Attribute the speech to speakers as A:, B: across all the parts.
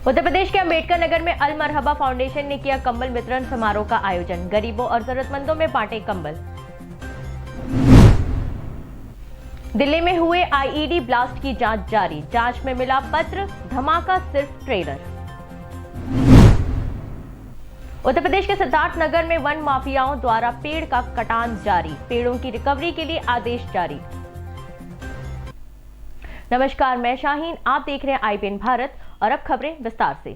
A: उत्तर प्रदेश के अंबेडकर नगर में अल मरहबा फाउंडेशन ने किया कंबल वितरण समारोह का आयोजन। गरीबों और जरूरतमंदों में बांटे कंबल। दिल्ली में हुए आईईडी ब्लास्ट की जांच जारी। जांच में मिला पत्र, धमाका सिर्फ ट्रेलर। उत्तर प्रदेश के सिद्धार्थ नगर में वन माफियाओं द्वारा पेड़ का कटान जारी। पेड़ों की रिकवरी के लिए आदेश जारी। नमस्कार, मैं शाहीन, आप देख रहे हैं IBN भारत और अब खबरें विस्तार से।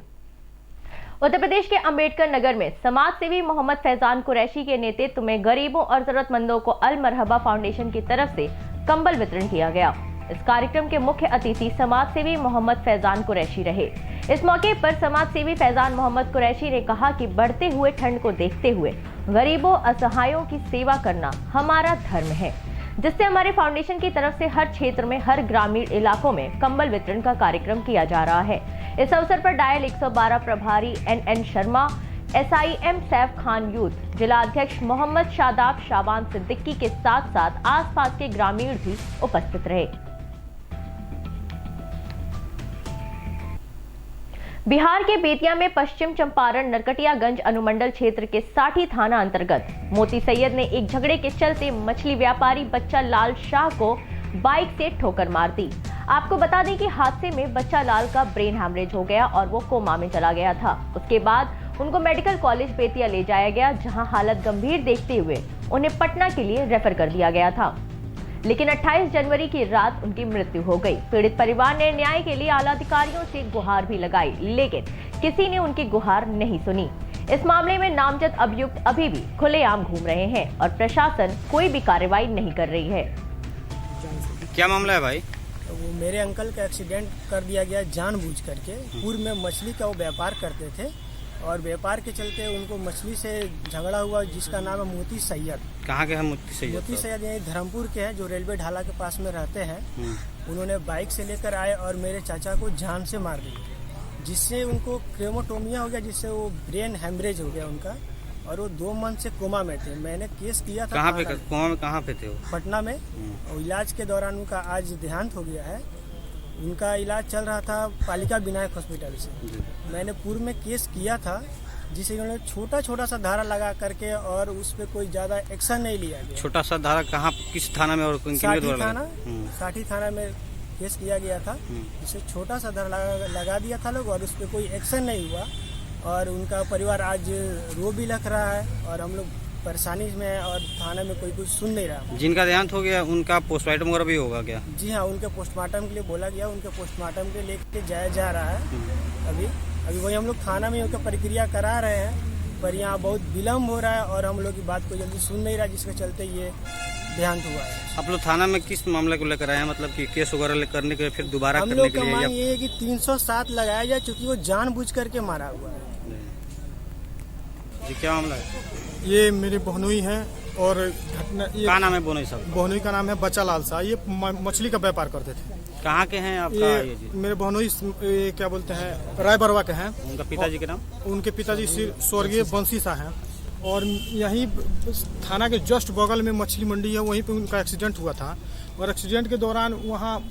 A: उत्तर प्रदेश के अंबेडकर नगर में समाज सेवी मोहम्मद फैजान कुरैशी के नेतृत्व में गरीबों और जरूरतमंदों को अल मरहबा फाउंडेशन की तरफ से कंबल वितरण किया गया। इस कार्यक्रम के मुख्य अतिथि समाज सेवी मोहम्मद फैजान कुरैशी रहे। इस मौके पर समाज सेवी फैजान मोहम्मद कुरैशी ने कहा कि बढ़ते हुए ठंड को देखते हुए गरीबों असहायों की सेवा करना हमारा धर्म है, जिससे हमारे फाउंडेशन की तरफ से हर क्षेत्र में, हर ग्रामीण इलाकों में कंबल वितरण का कार्यक्रम किया जा रहा है। इस अवसर पर डायल 112 प्रभारी NN Sharma, SIM Saif Khan youth, जिला अध्यक्ष मोहम्मद शादाब शाबान सिद्दीकी के साथ साथ आसपास के ग्रामीण भी उपस्थित रहे। बिहार के बेतिया में पश्चिम चंपारण नरकटियागंज अनुमंडल क्षेत्र के साठी थाना अंतर्गत मोती सैयद ने एक झगड़े के चलते मछली व्यापारी बच्चा लाल शाह को बाइक से ठोकर मार दी। आपको बता दें कि हादसे में बच्चा लाल का ब्रेन हैमरेज हो गया और वो कोमा में चला गया था। उसके बाद उनको मेडिकल कॉलेज बेतिया ले जाया गया, जहां हालत गंभीर देखते हुए उन्हें पटना के लिए रेफर कर दिया गया था, लेकिन 28 जनवरी की रात उनकी मृत्यु हो गई। पीड़ित परिवार ने न्याय के लिए आला अधिकारियों से गुहार भी लगाई, लेकिन किसी ने उनकी गुहार नहीं सुनी। इस मामले में नामजद अभियुक्त अभी भी खुलेआम घूम रहे हैं और प्रशासन कोई भी कार्रवाई नहीं कर रही है।
B: क्या मामला है भाई?
C: वो मेरे अंकल का एक्सीडेंट कर दिया गया जानबूझ करके। पूर्व में मछली का वो व्यापार करते थे और व्यापार के चलते उनको मछली से झगड़ा हुआ, जिसका नाम है मोती सैयद।
B: कहाँ के हैं मोती सैयद?
C: मोती सैयद यही धर्मपुर के हैं, जो रेलवे ढाला के पास में रहते हैं। उन्होंने बाइक से लेकर आए और मेरे चाचा को जान से मार दिया, जिससे उनको क्रेमोटोमिया हो गया, जिससे वो ब्रेन हैमरेज हो गया उनका, और वो 2 मंथ से कोमा में थे। मैंने केस किया था।
B: कहाँ पे कोमा में? कहाँ पे थे वो?
C: पटना में। और इलाज के दौरान उनका आज देहांत हो गया है। उनका इलाज चल रहा था पालिका विनायक हॉस्पिटल से। मैंने पूर्व में केस किया था, जिसे उन्होंने छोटा सा धारा लगा करके, और उस पर कोई ज्यादा एक्शन नहीं लिया गया।
B: छोटा सा धारा कहाँ, किस थाना में? और
C: साठी थाना में केस किया गया था, जिसे छोटा सा धारा लगा दिया था लोग, और उस पर कोई एक्शन नहीं हुआ। और उनका परिवार आज रो भी लग रहा है और हम लोग परेशानी में है, और थाना में कोई कुछ सुन नहीं रहा।
B: जिनका देहांत हो गया उनका पोस्टमार्टम वगैरह भी होगा क्या?
C: जी हाँ, उनके पोस्टमार्टम के लिए बोला गया, उनके पोस्टमार्टम के लेके जाया जा रहा है। अभी वही हम लोग थाना में उनका प्रक्रिया करा रहे हैं, पर यहाँ बहुत विलम्ब हो रहा है और हम लोग की बात कोई जल्दी सुन नहीं रहा, जिसके चलते ये देहांत हुआ है।
B: आप लोग थाना में किस मामले को लेकर आए हैं? मतलब कि केस वगैरह करने के फिर दोबारा
C: हम लोग का मांग ये है कि 307 लगाया जाए, चूँकि वो जानबूझ करके मारा हुआ है।
B: जी, क्या मामला है?
D: ये मेरे बहनोई है और घटना
B: क्या नाम है बहनोई साहब?
D: बहनोई का नाम है बच्चा लाल शाह। ये मछली का व्यापार करते थे।
B: कहाँ के हैं आपका?
D: ये मेरे बहनोई क्या बोलते हैं, राय बरवा के हैं।
B: उनका पिताजी के नाम?
D: उनके पिताजी स्वर्गीय बंसी शाह हैं, और यहीं थाना के जस्ट बगल में मछली मंडी है, वहीं पे उनका एक्सीडेंट हुआ था। और एक्सीडेंट के दौरान वहाँ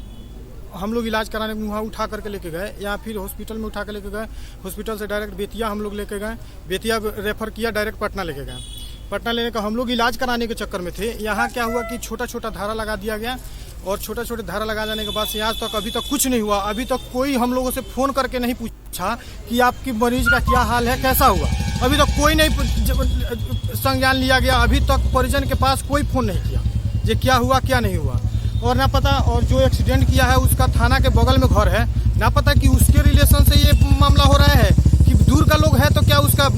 D: हम लोग इलाज कराने वहाँ उठा करके लेके गए, या फिर हॉस्पिटल में उठा कर लेके गए। हॉस्पिटल से डायरेक्ट बेतिया हम लोग लेके गए, बेतिया रेफर किया, डायरेक्ट पटना लेके गए। पटना लेने का हम लोग इलाज कराने के चक्कर में थे। यहाँ क्या हुआ कि छोटा धारा लगा दिया गया, और छोटे धारा लगा जाने के बाद से आज तक अभी तक कुछ नहीं हुआ। अभी तक कोई हम लोगों से फोन करके नहीं पूछा कि आपकी मरीज का क्या हाल है, कैसा हुआ। अभी तक कोई नहीं संज्ञान लिया गया। अभी तक परिजन के पास कोई फोन नहीं किया, ये क्या हुआ क्या नहीं हुआ, और ना पता। और जो एक्सीडेंट किया है उसका थाना के बगल में घर है, ना पता कि उसके रिलेशन से ये मामला हो रहा है कि दूर का लोग है, तो क्या उसका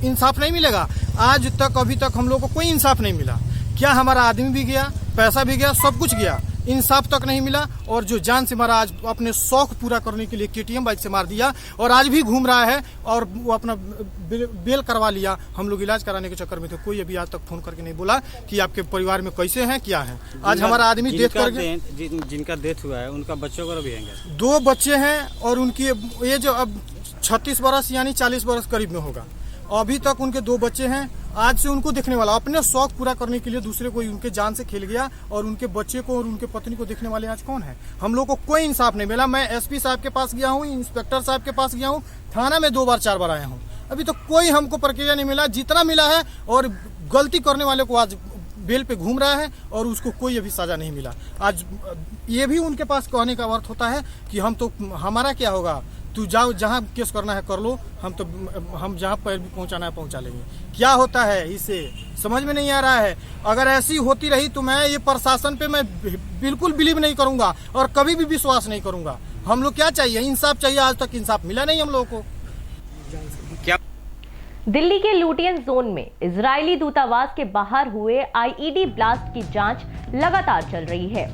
D: इंसाफ नहीं मिलेगा। आज तक अभी तक हम लोग को कोई इंसाफ नहीं मिला। क्या हमारा आदमी भी गया, पैसा भी गया, सब कुछ गया, इंसाफ तक नहीं मिला। और जो जान से मारा, आज अपने शौक पूरा करने के लिए KTM बाइक से मार दिया, और आज भी घूम रहा है, और वो अपना बेल करवा लिया। हम लोग इलाज कराने के चक्कर में थे, कोई अभी आज तक फोन करके नहीं बोला कि आपके परिवार में कैसे हैं, क्या है। आज हमारा आदमी डेथ करके,
B: जिनका डेथ हुआ है उनका बच्चों का भी है? 2
D: बच्चे हैं, और उनकी एज अब 36 बरस यानी 40 बरस करीब में होगा। अभी तक उनके 2 बच्चे हैं। आज से उनको देखने वाला, अपने शौक पूरा करने के लिए दूसरे कोई उनके जान से खेल गया और उनके बच्चे को और उनके पत्नी को देखने वाले आज कौन है? हम लोग को कोई इंसाफ नहीं मिला। मैं एसपी साहब के पास गया हूँ, इंस्पेक्टर साहब के पास गया हूँ, थाना में 2 बार 4 बार आया हूँ, अभी तो कोई हमको प्रक्रिया नहीं मिला। जितना मिला है और गलती करने वाले को आज बेल पे घूम रहा है और उसको कोई अभी सजा नहीं मिला। आज ये भी उनके पास कहने का अर्थ होता है कि हम तो, हमारा क्या होगा, तू जाओ जहाँ केस करना है कर लो, हम जहाँ पर भी पहुँचाना है पहुँचा लेंगे। क्या होता है इससे समझ में नहीं आ रहा है। अगर ऐसी होती रही तो मैं ये प्रशासन पे मैं बिल्कुल बिलीव नहीं करूंगा और कभी भी विश्वास नहीं करूंगा। हम लोग क्या चाहिए, इंसाफ चाहिए। आज तक इंसाफ मिला नहीं हम लोगों को।
A: दिल्ली के लुटियन जोन में इजरायली दूतावास के बाहर हुए आईईडी ब्लास्ट की जांच लगातार चल रही है।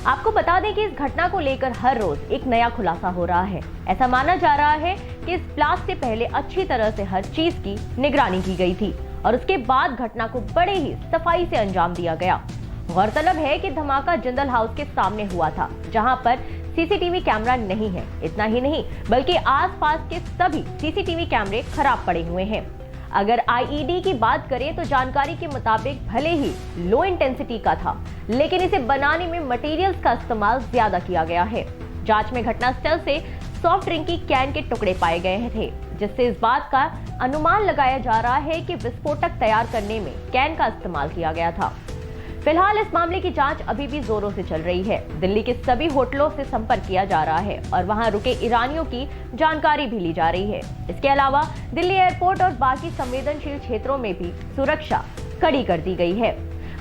A: आपको बता दें कि इस घटना को लेकर हर रोज एक नया खुलासा हो रहा है। ऐसा माना जा रहा है कि इस ब्लास्ट से पहले अच्छी तरह से हर चीज की निगरानी की गई थी और उसके बाद घटना को बड़े ही सफाई से अंजाम दिया गया। गौरतलब है कि धमाका जिंदल हाउस के सामने हुआ था, जहां पर सीसीटीवी कैमरा नहीं है। इतना ही नहीं बल्कि आसपास के सभी सीसीटीवी कैमरे खराब पड़े हुए हैं। अगर आईईडी की बात करें तो जानकारी के मुताबिक भले ही लो इंटेंसिटी का था, लेकिन इसे बनाने में मटेरियल्स का इस्तेमाल ज्यादा किया गया है। जांच में घटनास्थल से सॉफ्ट ड्रिंक की कैन के टुकड़े पाए गए थे, जिससे इस बात का अनुमान लगाया जा रहा है कि विस्फोटक तैयार करने में कैन का इस्तेमाल किया गया था। फिलहाल इस मामले की जांच अभी भी जोरों से चल रही है। दिल्ली के सभी होटलों से संपर्क किया जा रहा है और वहां रुके ईरानियों की जानकारी भी ली जा रही है। इसके अलावा दिल्ली एयरपोर्ट और बाकी संवेदनशील क्षेत्रों में भी सुरक्षा कड़ी कर दी गई है।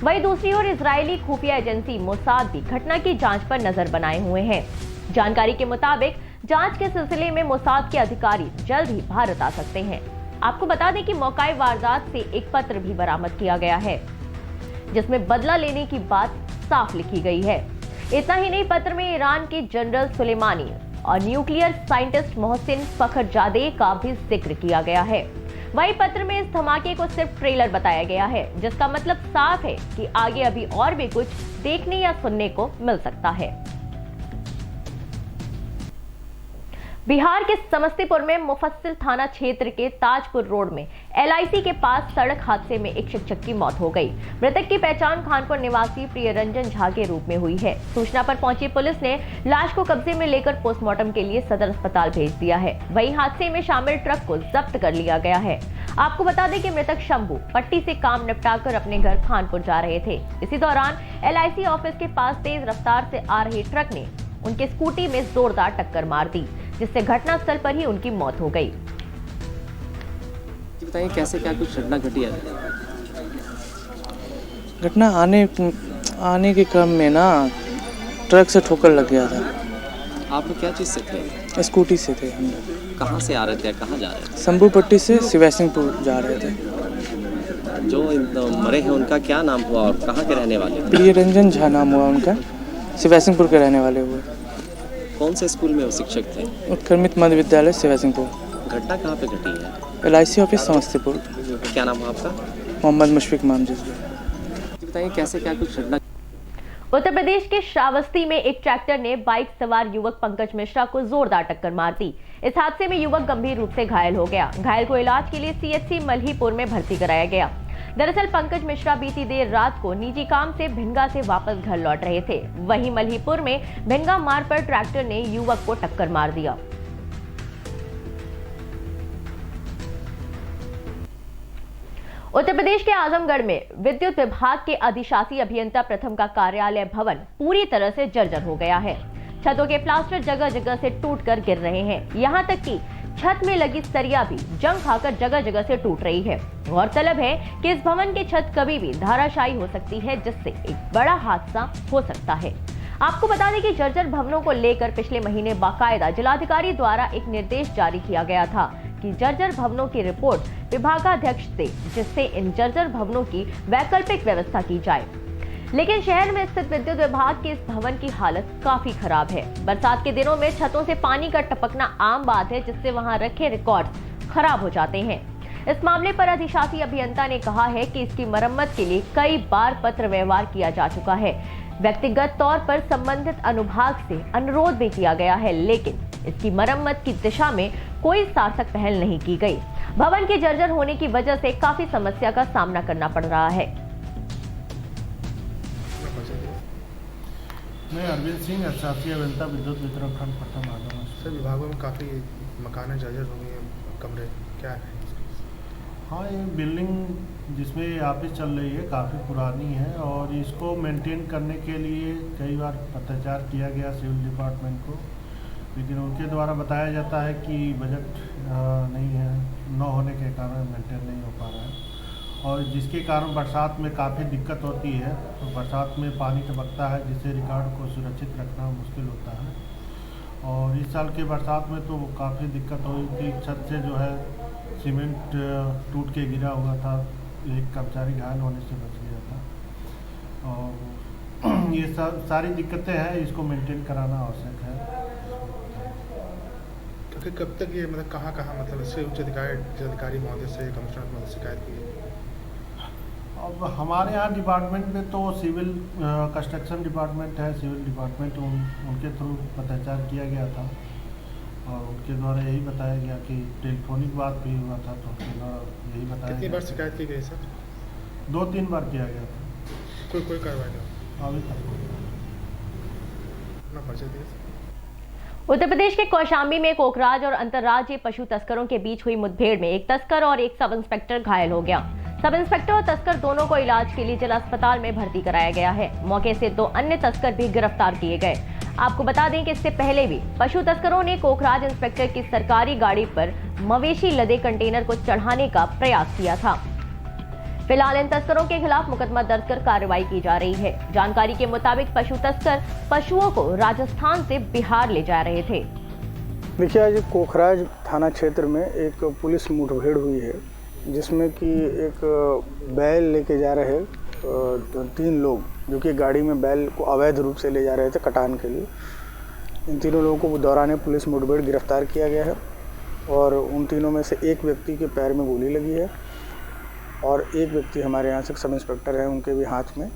A: वहीं दूसरी ओर इजरायली खुफिया एजेंसी मोसाद भी घटना की जांच पर नजर बनाए हुए हैं। जानकारी के मुताबिक जांच के सिलसिले में मोसाद के अधिकारी जल्द ही भारत आ सकते हैं। आपको बता दें कि मौकाए वारदात से एक पत्र भी बरामद किया गया है, जिसमें बदला लेने की बात साफ लिखी गई है। इतना ही नहीं, पत्र में ईरान के जनरल सुलेमानी और न्यूक्लियर साइंटिस्ट मोहसिन फखरजादे का भी जिक्र किया गया है। वहीं पत्र में इस धमाके को सिर्फ ट्रेलर बताया गया है, जिसका मतलब साफ है कि आगे अभी और भी कुछ देखने या सुनने को मिल सकता है। बिहार के समस्तीपुर में मुफस्सिल थाना क्षेत्र के ताजपुर रोड में एलआईसी के पास सड़क हादसे में एक शिक्षक की मौत हो गई। मृतक की पहचान खानपुर निवासी प्रियरंजन झा के रूप में हुई है। सूचना पर पहुंची पुलिस ने लाश को कब्जे में लेकर पोस्टमार्टम के लिए सदर अस्पताल भेज दिया है। वहीं हादसे में शामिल ट्रक को जब्त कर लिया गया है। आपको बता दें कि मृतक शंभू पट्टी से काम निपटाकर अपने घर खानपुर जा रहे थे। इसी दौरान एलआईसी ऑफिस के पास तेज रफ्तार से आ रही ट्रक ने उनके स्कूटी में जोरदार टक्कर मार दी, जिससे घटनास्थल पर ही उनकी मौत हो गई।
E: बताइए कैसे क्या कुछ घटना घटी है?
F: घटना आने के क्रम में ना ट्रक से ठोकर लग गया था।
E: आप लोग क्या चीज़ से थे?
F: स्कूटी से थे हम लोग।
E: कहाँ से आ रहे थे, कहाँ जा रहे
F: शंभू पट्टी से शिवसिंहपुर जा रहे थे।
E: थे? जो मरे हैं उनका क्या नाम हुआ और कहाँ के रहने वाले?
F: प्रियरंजन झा नाम हुआ उनका, शिवसिंहपुर के रहने वाले हुए।
E: कौन से स्कूल में वो शिक्षक थे?
F: उत्क्रमित मध्य विद्यालय शिवसिंहपुर।
E: घटना कहाँ पे घटी है?
F: LIC office Samastipur.
E: क्या नाम है आपका?
F: मोहम्मद मुशफिक मामजिद।
E: बताइए कैसे क्या कुछ घटना?
A: उत्तर प्रदेश के श्रावस्ती में एक ट्रैक्टर ने बाइक सवार युवक पंकज मिश्रा को जोरदार टक्कर मार दी। इस हादसे में युवक गंभीर रूप से घायल हो गया। घायल को इलाज के लिए सीएचसी मल्हीपुर में भर्ती कराया गया। दरअसल पंकज मिश्रा बीती देर रात को निजी काम से भिनगा से वापस घर लौट रहे थे। वहीं मल्हीपुर में भिनगा मार्ग पर ट्रैक्टर ने युवक को टक्कर मार दिया। उत्तर प्रदेश के आजमगढ़ में विद्युत विभाग के अधिशासी अभियंता प्रथम का कार्यालय भवन पूरी तरह से जर्जर हो गया है। छतों के प्लास्टर जगह जगह से टूटकर गिर रहे हैं। यहां तक कि छत में लगी सरिया भी जंग खाकर जगह जगह से टूट रही है। गौरतलब है कि इस भवन की छत कभी भी धराशायी हो सकती है, जिससे एक बड़ा हादसा हो सकता है। आपको बता दें कि जर्जर भवनों को लेकर पिछले महीने बाकायदा जिलाधिकारी द्वारा एक निर्देश जारी किया गया था कि जर्जर भवनों की रिपोर्ट विभागाध्यक्ष से, जिससे इन जर्जर भवनों की वैकल्पिक व्यवस्था की जाए। लेकिन शहर में स्थित विद्युत विभाग के इस भवन की हालत काफी खराब है। बरसात के दिनों में छतों से पानी का टपकना आम बात है, जिससे वहां रखे रिकॉर्ड खराब हो जाते हैं। इस मामले पर अधिशासी अभियंता ने कहा है कि इसकी मरम्मत के लिए कई बार पत्र व्यवहार किया जा चुका है। व्यक्तिगत तौर पर संबंधित अनुभाग से अनुरोध भी किया गया है, लेकिन इसकी मरम्मत की दिशा में कोई सार्थक पहल नहीं की गई। भवन के जर्जर होने की वजह से काफी समस्या का सामना करना पड़ रहा है।
G: मैं अरविंद सिंह, शासकीय अभियंता विद्युत वितरण खंड प्रथम आगमन।
D: सर विभागों में काफ़ी मकान जर्जर हो गई हैं, कमरे क्या है?
G: हाँ, ये बिल्डिंग जिसमें ऑफिस चल रही है काफ़ी पुरानी है और इसको मेंटेन करने के लिए कई बार पत्राचार किया गया सिविल डिपार्टमेंट को, लेकिन उनके द्वारा बताया जाता है कि बजट नहीं है, न होने के कारण मेंटेन नहीं हो पा रहा है और जिसके कारण बरसात में काफ़ी दिक्कत होती है। तो बरसात में पानी टपकता है जिससे रिकॉर्ड को सुरक्षित रखना मुश्किल होता है और इस साल के बरसात में तो काफ़ी दिक्कत हुई थी। छत से जो है सीमेंट टूट के गिरा हुआ था, एक कर्मचारी घायल होने से बच गया था और ये सारी दिक्कतें हैं, इसको मेंटेन कराना आवश्यक है।
D: तो फिर कब तक ये मतलब कहाँ मतलब इससे उच्च अधिकारी महोदय से कमिश्नर महोदय शिकायत की है?
G: अब हमारे यहाँ डिपार्टमेंट में तो सिविल कंस्ट्रक्शन डिपार्टमेंट है, सिविल डिपार्टमेंट उनके थ्रू पत्राचार किया गया था और उनके द्वारा यही बताया गया कि टेलीफोनिक बात भी हुआ था तो उनके द्वारा यही बताया।
D: कितनी बार शिकायत की गई सर?
G: 2-3 बार किया गया था।
D: कोई कार्रवाई नहीं
G: अभी तक
D: अपना परिचय दिए।
A: उत्तर प्रदेश के कौशाम्बी में कोकराज और अंतर्राज्यीय पशु तस्करों के बीच हुई मुठभेड़ में एक तस्कर और एक सब इंस्पेक्टर घायल हो गया। सब इंस्पेक्टर और तस्कर दोनों को इलाज के लिए जिला अस्पताल में भर्ती कराया गया है। मौके से 2 अन्य तस्कर भी गिरफ्तार किए गए। आपको बता दें कि इससे पहले भी पशु तस्करों ने कोकराज इंस्पेक्टर की सरकारी गाड़ी पर मवेशी लदे कंटेनर को चढ़ाने का प्रयास किया था। फिलहाल इन तस्करों के खिलाफ मुकदमा दर्ज कर कार्रवाई की जा रही है। जानकारी के मुताबिक पशु तस्कर पशुओं को राजस्थान से बिहार ले जा रहे थे।
H: देखिए, आज कोखराज थाना क्षेत्र में एक पुलिस मुठभेड़ हुई है जिसमें कि एक बैल लेके जा रहे 3 लोग जो कि गाड़ी में बैल को अवैध रूप से ले जा रहे थे कटान के लिए। इन तीनों लोगों को दौरान पुलिस मुठभेड़ गिरफ्तार किया गया है और उन तीनों में से एक व्यक्ति के पैर में गोली लगी है और एक व्यक्ति हमारे यहाँ से सब इंस्पेक्टर हैं, उनके भी हाथ में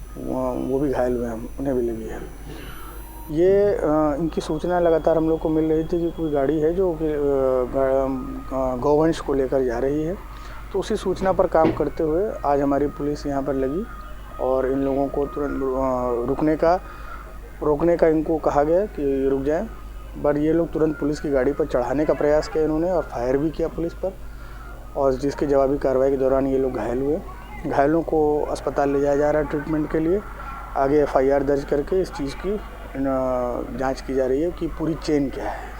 H: वो भी घायल हुए हैं, उन्हें भी लगी है। ये इनकी सूचना लगातार हम लोग को मिल रही थी कि कोई गाड़ी है जो गौवंश को लेकर जा रही है, तो उसी सूचना पर काम करते हुए आज हमारी पुलिस यहाँ पर लगी और इन लोगों को तुरंत रोकने का इनको कहा गया कि रुक जाएं, पर ये लोग तुरंत पुलिस की गाड़ी पर चढ़ाने का प्रयास किया इन्होंने और फायर भी किया पुलिस पर और जिसके जवाबी कार्रवाई के दौरान ये लोग घायल हुए। घायलों को अस्पताल ले जाया जा रहा है ट्रीटमेंट के लिए। आगे FIR दर्ज करके इस चीज़ की जांच की जा रही है कि पूरी चेन क्या है।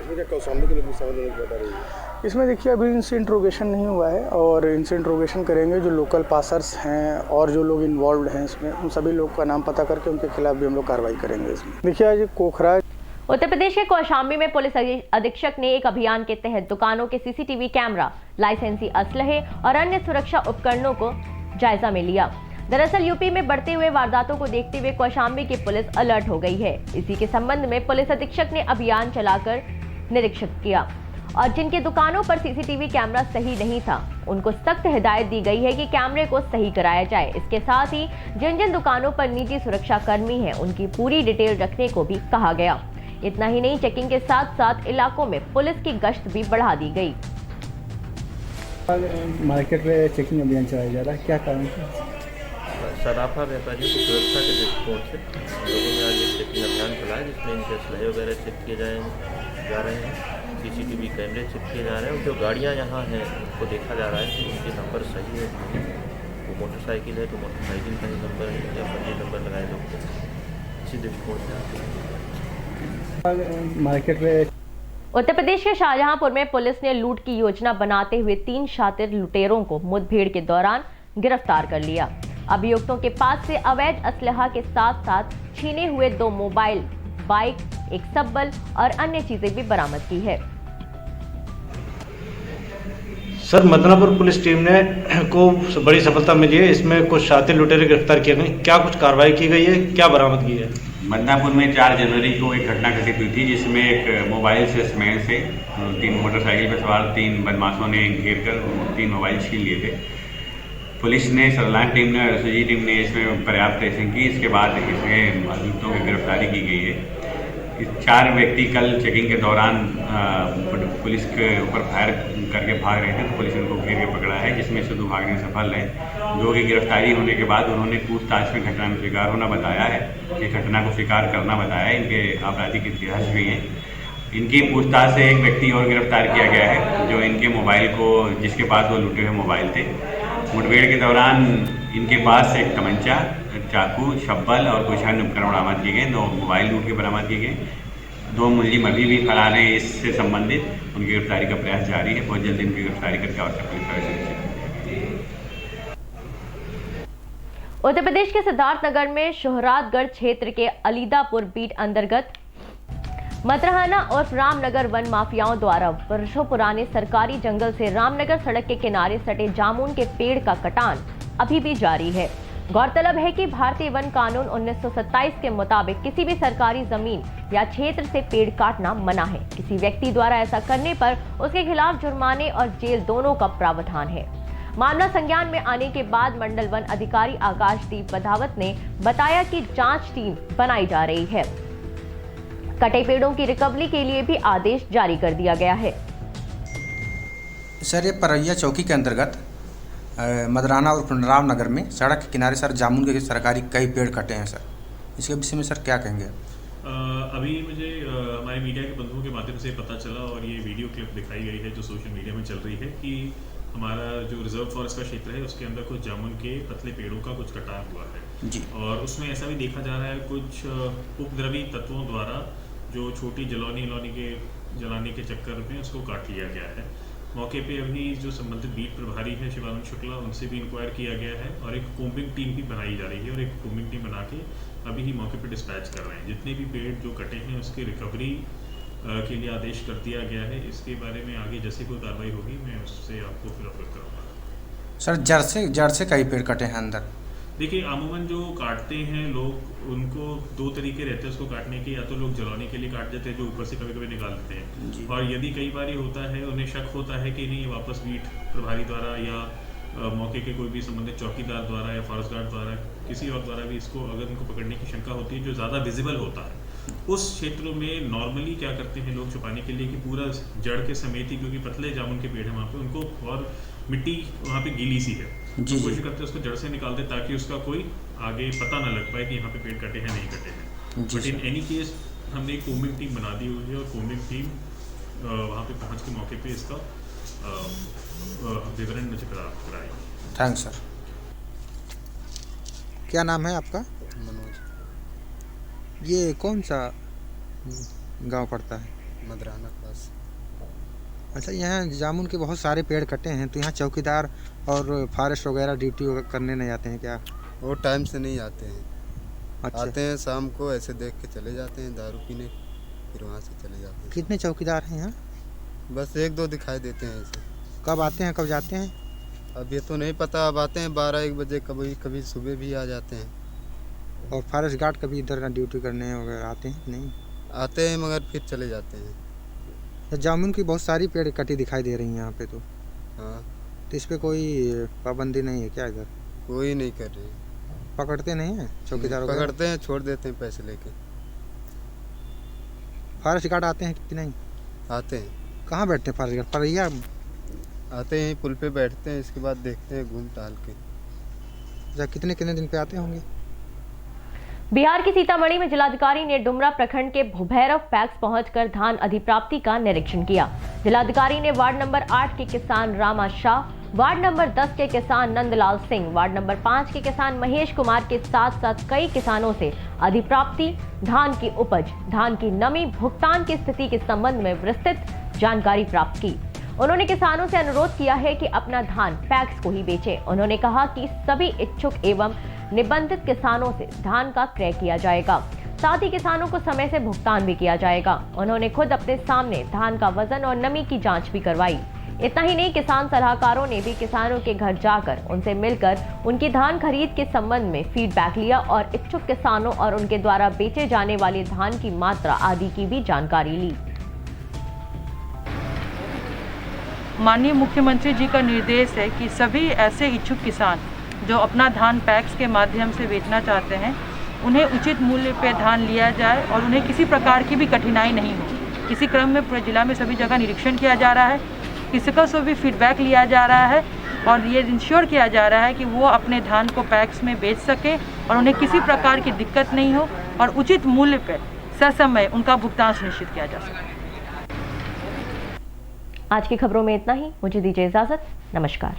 D: इसमें क्या कौशाम्बी के लोग भी समझ नहीं बता रही है?
H: इसमें देखिए अभी इनसे इंट्रोगेशन नहीं हुआ है और इनसे इंट्रोगेशन करेंगे। जो लोकल पासर्स हैं और जो लोग इन्वॉल्व हैं इसमें, उन सभी लोग का नाम पता करके उनके खिलाफ भी हम लोग कार्रवाई करेंगे इसमें। देखिए, आज कोखराज
A: उत्तर प्रदेश के कौशाम्बी में पुलिस अधीक्षक ने एक अभियान के तहत दुकानों के CCTV कैमरा, लाइसेंसी असलहे और अन्य सुरक्षा उपकरणों को जायजा में लिया। दरअसल यूपी में बढ़ते हुए वारदातों को देखते हुए कौशाम्बी की पुलिस अलर्ट हो गई है। इसी के संबंध में पुलिस अधीक्षक ने अभियान चलाकर निरीक्षण किया और जिनके दुकानों पर CCTV कैमरा सही नहीं था उनको सख्त हिदायत दी गई है कि कैमरे को सही कराया जाए। इसके साथ ही जिन जिन दुकानों पर निजी सुरक्षा कर्मी हैं उनकी पूरी डिटेल रखने को भी कहा गया। इतना ही नहीं, चेकिंग के साथ साथ इलाकों में पुलिस की गश्त भी बढ़ा दी गई।
I: मार्केट में चेकिंग अभियान चलाया जा रहा है, क्या कारण है?
J: सराफा व्यापारियों की सुरक्षा के दृष्टिकोण से लोगों ने आज एक चेकिंग अभियान चलाया जिसमें इनके असलहे वगैरह चेक किए जा रहे हैं, CCTV कैमरे चेक किए जा रहे हैं और जो गाड़ियाँ यहाँ हैं उनको देखा जा रहा है कि उनके नंबर सही है कि नहीं। वो मोटरसाइकिल है तो मोटरसाइकिल का ही नंबर या फर्जी नंबर लगाए लोग, इसी दृष्टिकोण से
I: मार्केट में।
A: उत्तर प्रदेश के शाहजहांपुर में पुलिस ने लूट की योजना बनाते हुए 3 शातिर लुटेरों को मुठभेड़ के दौरान गिरफ्तार कर लिया। अभियुक्तों के पास से अवैध असलहा के साथ साथ छीने हुए 2 मोबाइल, बाइक, एक सब्बल और अन्य चीजें भी बरामद की है।
K: सर, मदनापुर पुलिस टीम ने को बड़ी सफलता मिली है। इसमें कुछ शातिर लुटेरे गिरफ्तार किए गए। क्या कुछ कार्रवाई की गई है, क्या बरामद की है?
L: मदनापुर में 4 जनवरी को एक घटना घटित हुई थी जिसमें एक मोबाइल सेल्समैन से 3 मोटरसाइकिल पर सवार 3 बदमाशों ने घेर कर 3 मोबाइल छीन लिए थे। पुलिस ने, सर्विलांस टीम ने और SOG टीम ने इसमें पर्याप्त ट्रेसिंग की। इसके बाद इसमें अभियुक्तों की गिरफ्तारी की गई है। 4 व्यक्ति कल चेकिंग के दौरान पुलिस के ऊपर फायर करके भाग रहे थे, तो पुलिस ने उनको घेर के पकड़ा है, जिसमें से 2 भागने सफल रहे। 2 की गिरफ्तारी होने के बाद उन्होंने पूछताछ में घटना में शिकार होना बताया है, कि घटना को स्वीकार करना बताया है। इनके आपराधिक इतिहास भी है। इनकी पूछताछ से एक व्यक्ति और गिरफ्तार किया गया है, जो इनके मोबाइल को, जिसके पास वो लूटे हुए मोबाइल थे। मुठभेड़ के दौरान इनके पास एक तमंचा, चाकू, शब्बल और कुछ अन्य उपकरण बरामद किए गए। 2 मोबाइल लूट के बरामद किए गए। 2 मुलजिम अभी भी फरार हैं। इससे संबंधित उनकी गिरफ्तारी का प्रयास जारी है। बहुत जल्द इनकी गिरफ्तारी करके आवश्यक पुलिस कार्रवाई।
A: उत्तर प्रदेश के सिद्धार्थनगर में शोहरातगढ़ क्षेत्र के अलीदापुर बीट अंतर्गत मतरहाना और रामनगर वन माफियाओं द्वारा वर्षों पुराने सरकारी जंगल से रामनगर सड़क के किनारे सटे जामुन के पेड़ का कटान अभी भी जारी है। गौरतलब है कि भारतीय वन कानून 1927 के मुताबिक किसी भी सरकारी जमीन या क्षेत्र से पेड़ काटना मना है। किसी व्यक्ति द्वारा ऐसा करने पर उसके खिलाफ जुर्माने और जेल दोनों का प्रावधान है। मामला संज्ञान में आने के बाद मंडल वन अधिकारी आकाशदीप बधावत ने बताया कि जांच टीम बनाई जा रही है। कटे पेड़ों की रिकवरी के लिए भी आदेश जारी कर दिया गया है।
M: सर, ये परैया चौकी के अंतर्गत मदराना और रामनगर में सड़क के किनारे सर जामुन के सरकारी कई पेड़ कटे हैं। सर, इसके विषय में सर क्या कहेंगे?
N: अभी मुझे हमारे मीडिया के बंधुओं के माध्यम से पता चला और ये वीडियो क्लिप दिखाई गई है जो सोशल मीडिया में चल रही है कि हमारा जो रिजर्व फॉरेस्ट का क्षेत्र है उसके अंदर कुछ जामुन के पतले पेड़ों का कुछ कटाव हुआ है
M: जी।
N: और उसमें ऐसा भी देखा जा रहा है कुछ उपद्रवी तत्वों द्वारा जो छोटी जलाने के चक्कर में उसको काट लिया गया है। मौके पे अभी जो संबंधित बीट प्रभारी है शिवानंद शुक्ला, उनसे भी इंक्वायर किया गया है और एक कोम्बिंग टीम भी बनाई जा रही है और एक कोम्बिंग टीम बना के अभी ही मौके पे डिस्पैच कर रहे हैं। जितने भी पेड़ जो कटे हैं उसकी रिकवरी के लिए आदेश कर दिया गया है। इसके बारे में आगे जैसे कोई कार्रवाई होगी मैं उससे आपको फिर अवगत कराऊंगा।
M: सर, जड़ से कई पेड़ कटे हैं अंदर।
N: देखिए, अमूमन जो काटते हैं लोग, उनको 2 तरीके रहते हैं उसको काटने के। या तो लोग जलाने के लिए काट देते हैं, जो ऊपर से कभी कभी निकाल देते हैं, और यदि कई बार ये होता है, उन्हें शक होता है कि नहीं वापस बीट प्रभारी द्वारा या मौके के कोई भी संबंधित चौकीदार द्वारा या फॉरेस्ट गार्ड द्वारा किसी और द्वारा भी इसको अगर उनको पकड़ने की शंका होती है जो ज़्यादा विजिबल होता है, उस क्षेत्रों में नॉर्मली क्या करते हैं लोग छुपाने के लिए कि पूरा जड़ के समेत ही, क्योंकि पतले जामुन के पेड़ है वहाँ पे, उनको और मिट्टी वहाँ पे गीली सी है, कोशिश करते हैं उसको जड़ से निकाल दे ताकि उसका कोई आगे पता ना लग पाए कि यहाँ पे पेड़ कटे हैं नहीं कटे हैं। बट इन एनी केस हमने एक कोम्बिंग टीम बना दी हुई है और कोम्बिंग टीम वहाँ पे पहुँच के मौके पे इसका विवरण मुझे कराई।
M: Thanks sir.
O: क्या नाम है आपका?
P: मनोज।
O: ये कौन सा गांव पड़ता है?
P: मदराना पास।
O: अच्छा, यहाँ जामुन के बहुत सारे पेड़ कटे हैं, तो यहाँ चौकीदार और फॉरेस्ट वगैरह ड्यूटी करने नहीं आते हैं क्या?
P: वो टाइम से नहीं आते हैं।
O: अच्छा।
P: आते हैं शाम को, ऐसे देख के चले जाते हैं दारू पीने, फिर वहाँ से चले जाते हैं।
O: कितने चौकीदार हैं यहाँ?
P: बस 1-2 दिखाई देते हैं ऐसे।
O: कब आते हैं कब जाते हैं?
P: अब ये तो नहीं पता। अब आते हैं 12-1 बजे, कभी सुबह भी आ जाते हैं।
O: और फॉरेस्ट गार्ड कभी इधर ड्यूटी करने वगैरह आते हैं नहीं?
P: आते हैं मगर फिर चले जाते हैं।
O: जामुन की बहुत सारी पेड़ कटी दिखाई दे रही हैं यहाँ पे तो।
P: हाँ।
O: तो इस पे कोई पाबंदी नहीं है क्या इधर?
P: कोई नहीं कर रहे।
O: पकड़ते नहीं है चौकीदार?
P: पकड़ते हैं, छोड़ देते हैं पैसे लेके।
O: फॉरेस्ट गार्ड आते हैं कि नहीं?
P: आते हैं।
O: कहाँ बैठते हैं फॉरेस्ट गार्ड? परैया
P: आते हैं, पुल पे बैठते हैं, इसके बाद देखते हैं घूम टहल के।
O: अच्छा, कितने दिन पे आते होंगे?
A: बिहार के सीतामढ़ी में जिलाधिकारी ने डुमरा प्रखंड के भूभैरव पैक्स पहुंचकर धान अधिप्राप्ति का निरीक्षण किया। जिलाधिकारी ने वार्ड नंबर 8 के किसान रामा शाह, वार्ड नंबर 10 के किसान नंदलाल सिंह, वार्ड नंबर 5 के किसान महेश कुमार के साथ साथ कई किसानों से अधिप्राप्ति, धान की उपज, धान की नमी, भुगतान की स्थिति के संबंध में विस्तृत जानकारी प्राप्त की। उन्होंने किसानों से अनुरोध किया है कि अपना धान पैक्स को ही बेचें। उन्होंने कहा कि सभी इच्छुक एवं निबंधित किसानों से धान का क्रय किया जाएगा, साथ ही किसानों को समय से भुगतान भी किया जाएगा। उन्होंने खुद अपने सामने धान का वजन और नमी की जांच भी करवाई। इतना ही नहीं, किसान सलाहकारों ने भी किसानों के घर जाकर उनसे मिलकर उनकी धान खरीद के संबंध में फीडबैक लिया और इच्छुक किसानों और उनके द्वारा बेचे जाने वाले धान की मात्रा आदि की भी जानकारी ली।
Q: माननीय मुख्यमंत्री जी का निर्देश है कि सभी ऐसे इच्छुक किसान जो अपना धान पैक्स के माध्यम से बेचना चाहते हैं उन्हें उचित मूल्य पर धान लिया जाए और उन्हें किसी प्रकार की भी कठिनाई नहीं हो। इसी क्रम में पूरे जिला में सभी जगह निरीक्षण किया जा रहा है, कृषकों से भी फीडबैक लिया जा रहा है और ये इंश्योर किया जा रहा है कि वो अपने धान को पैक्स में बेच सकें और उन्हें किसी प्रकार की दिक्कत नहीं हो और उचित मूल्य पर ससमय उनका भुगतान सुनिश्चित किया जा सके।
A: आज की खबरों में इतना ही, मुझे दीजिए इजाजत। नमस्कार।